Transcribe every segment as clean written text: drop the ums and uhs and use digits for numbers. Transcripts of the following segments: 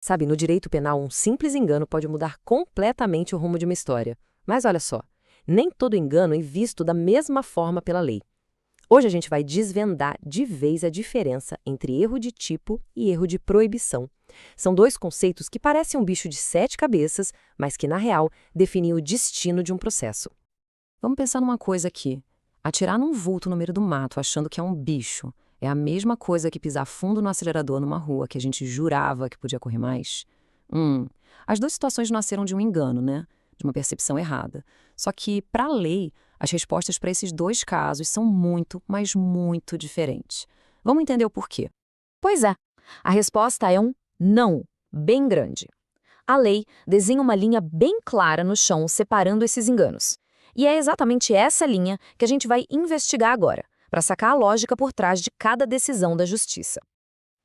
Sabe, no direito penal, um simples engano pode mudar completamente o rumo de uma história. Mas olha só, nem todo engano é visto da mesma forma pela lei. Hoje a gente vai desvendar de vez a diferença entre erro de tipo e erro de proibição. São dois conceitos que parecem um bicho de sete cabeças, mas que, na real, definem o destino de um processo. Vamos pensar numa coisa aqui. Atirar num vulto no meio do mato achando que é um bicho é a mesma coisa que pisar fundo no acelerador numa rua que a gente jurava que podia correr mais. As duas situações nasceram de um engano, né? De uma percepção errada. Só que, para a lei, as respostas para esses dois casos são muito, mas muito diferentes. Vamos entender o porquê. Pois é, a resposta é um não, bem grande. A lei desenha uma linha bem clara no chão separando esses enganos. E é exatamente essa linha que a gente vai investigar agora, para sacar a lógica por trás de cada decisão da justiça.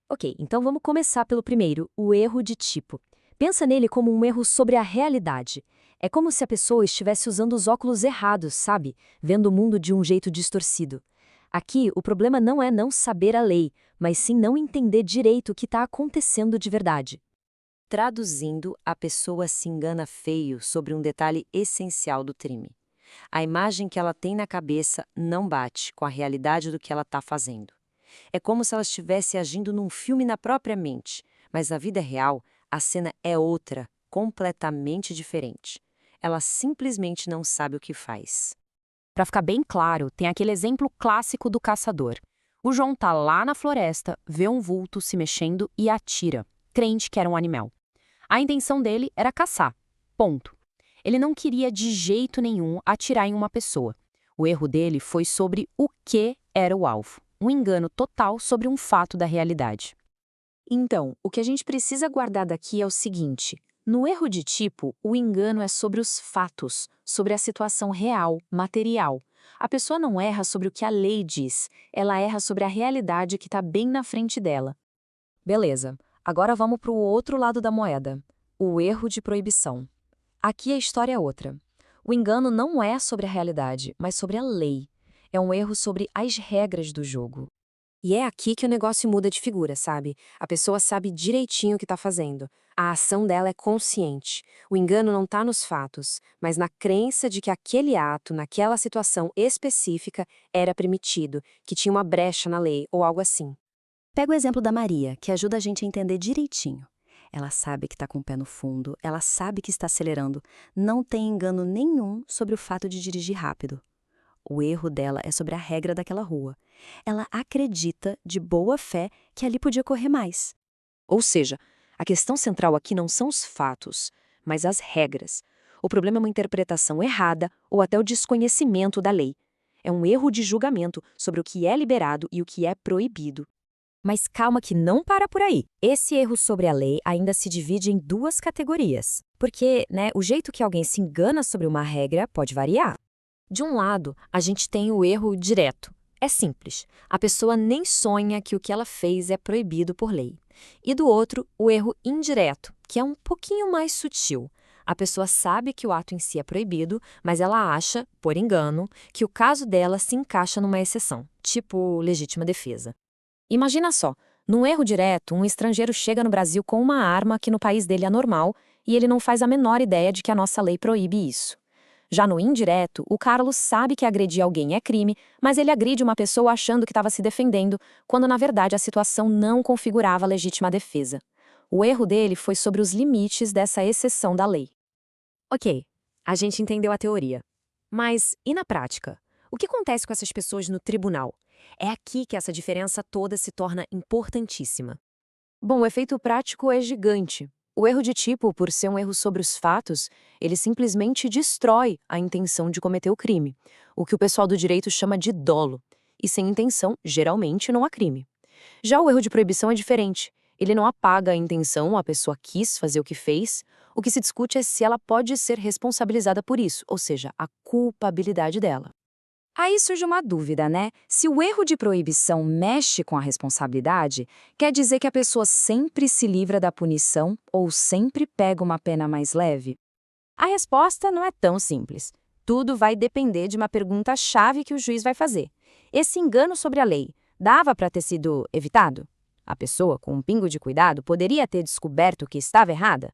Ok, então vamos começar pelo primeiro, o erro de tipo. Pensa nele como um erro sobre a realidade. É como se a pessoa estivesse usando os óculos errados, sabe? Vendo o mundo de um jeito distorcido. Aqui, o problema não é não saber a lei, mas sim não entender direito o que está acontecendo de verdade. Traduzindo, a pessoa se engana feio sobre um detalhe essencial do crime. A imagem que ela tem na cabeça não bate com a realidade do que ela está fazendo. É como se ela estivesse agindo num filme na própria mente, mas na vida real, a cena é outra, completamente diferente. Ela simplesmente não sabe o que faz. Para ficar bem claro, tem aquele exemplo clássico do caçador. O João tá lá na floresta, vê um vulto se mexendo e atira, crente que era um animal. A intenção dele era caçar. Ponto. Ele não queria de jeito nenhum atirar em uma pessoa. O erro dele foi sobre o que era o alvo. Um engano total sobre um fato da realidade. Então, o que a gente precisa guardar daqui é o seguinte: no erro de tipo, o engano é sobre os fatos, sobre a situação real, material. A pessoa não erra sobre o que a lei diz, ela erra sobre a realidade que está bem na frente dela. Beleza, agora vamos para o outro lado da moeda. O erro de proibição. Aqui a história é outra. O engano não é sobre a realidade, mas sobre a lei. É um erro sobre as regras do jogo. E é aqui que o negócio muda de figura, sabe? A pessoa sabe direitinho o que está fazendo. A ação dela é consciente. O engano não está nos fatos, mas na crença de que aquele ato, naquela situação específica, era permitido, que tinha uma brecha na lei ou algo assim. Pega o exemplo da Maria, que ajuda a gente a entender direitinho. Ela sabe que está com o pé no fundo, ela sabe que está acelerando, não tem engano nenhum sobre o fato de dirigir rápido. O erro dela é sobre a regra daquela rua. Ela acredita, de boa fé, que ali podia correr mais. Ou seja, a questão central aqui não são os fatos, mas as regras. O problema é uma interpretação errada ou até o desconhecimento da lei. É um erro de julgamento sobre o que é liberado e o que é proibido. Mas calma que não para por aí. Esse erro sobre a lei ainda se divide em duas categorias. Porque, o jeito que alguém se engana sobre uma regra pode variar. De um lado, a gente tem o erro direto. É simples. A pessoa nem sonha que o que ela fez é proibido por lei. E do outro, o erro indireto, que é um pouquinho mais sutil. A pessoa sabe que o ato em si é proibido, mas ela acha, por engano, que o caso dela se encaixa numa exceção, tipo legítima defesa. Imagina só, num erro direto, um estrangeiro chega no Brasil com uma arma que no país dele é normal e ele não faz a menor ideia de que a nossa lei proíbe isso. Já no indireto, o Carlos sabe que agredir alguém é crime, mas ele agride uma pessoa achando que estava se defendendo, quando na verdade a situação não configurava legítima defesa. O erro dele foi sobre os limites dessa exceção da lei. Ok, a gente entendeu a teoria. Mas e na prática? O que acontece com essas pessoas no tribunal? É aqui que essa diferença toda se torna importantíssima. Bom, o efeito prático é gigante. O erro de tipo, por ser um erro sobre os fatos, ele simplesmente destrói a intenção de cometer o crime, o que o pessoal do direito chama de dolo. E sem intenção, geralmente, não há crime. Já o erro de proibição é diferente. Ele não apaga a intenção, a pessoa quis fazer o que fez. O que se discute é se ela pode ser responsabilizada por isso, ou seja, a culpabilidade dela. Aí surge uma dúvida, né? Se o erro de proibição mexe com a responsabilidade, quer dizer que a pessoa sempre se livra da punição ou sempre pega uma pena mais leve? A resposta não é tão simples. Tudo vai depender de uma pergunta-chave que o juiz vai fazer. Esse engano sobre a lei dava para ter sido evitado? A pessoa, com um pingo de cuidado, poderia ter descoberto que estava errada.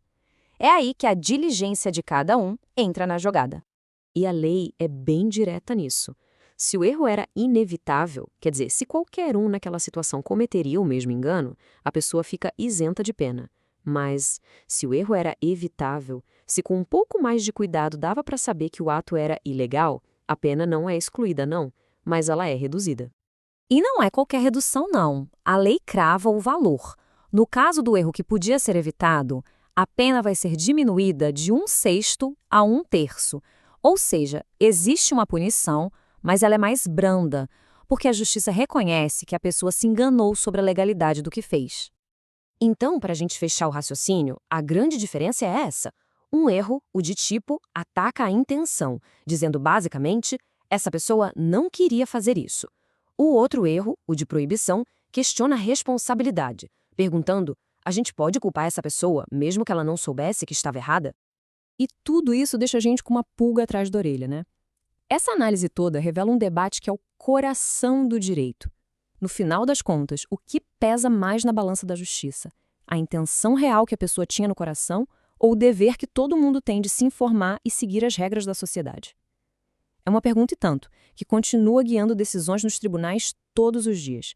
É aí que a diligência de cada um entra na jogada. E a lei é bem direta nisso. Se o erro era inevitável, quer dizer, se qualquer um naquela situação cometeria o mesmo engano, a pessoa fica isenta de pena. Mas, se o erro era evitável, se com um pouco mais de cuidado dava para saber que o ato era ilegal, a pena não é excluída, não, mas ela é reduzida. E não é qualquer redução, não. A lei crava o valor. No caso do erro que podia ser evitado, a pena vai ser diminuída de 1/6 a 1/3. Ou seja, existe uma punição, mas ela é mais branda, porque a justiça reconhece que a pessoa se enganou sobre a legalidade do que fez. Então, para a gente fechar o raciocínio, a grande diferença é essa. Um erro, o de tipo, ataca a intenção, dizendo basicamente, essa pessoa não queria fazer isso. O outro erro, o de proibição, questiona a responsabilidade, perguntando, a gente pode culpar essa pessoa, mesmo que ela não soubesse que estava errada? E tudo isso deixa a gente com uma pulga atrás da orelha, né? Essa análise toda revela um debate que é o coração do direito. No final das contas, o que pesa mais na balança da justiça? A intenção real que a pessoa tinha no coração ou o dever que todo mundo tem de se informar e seguir as regras da sociedade? É uma pergunta e tanto, que continua guiando decisões nos tribunais todos os dias.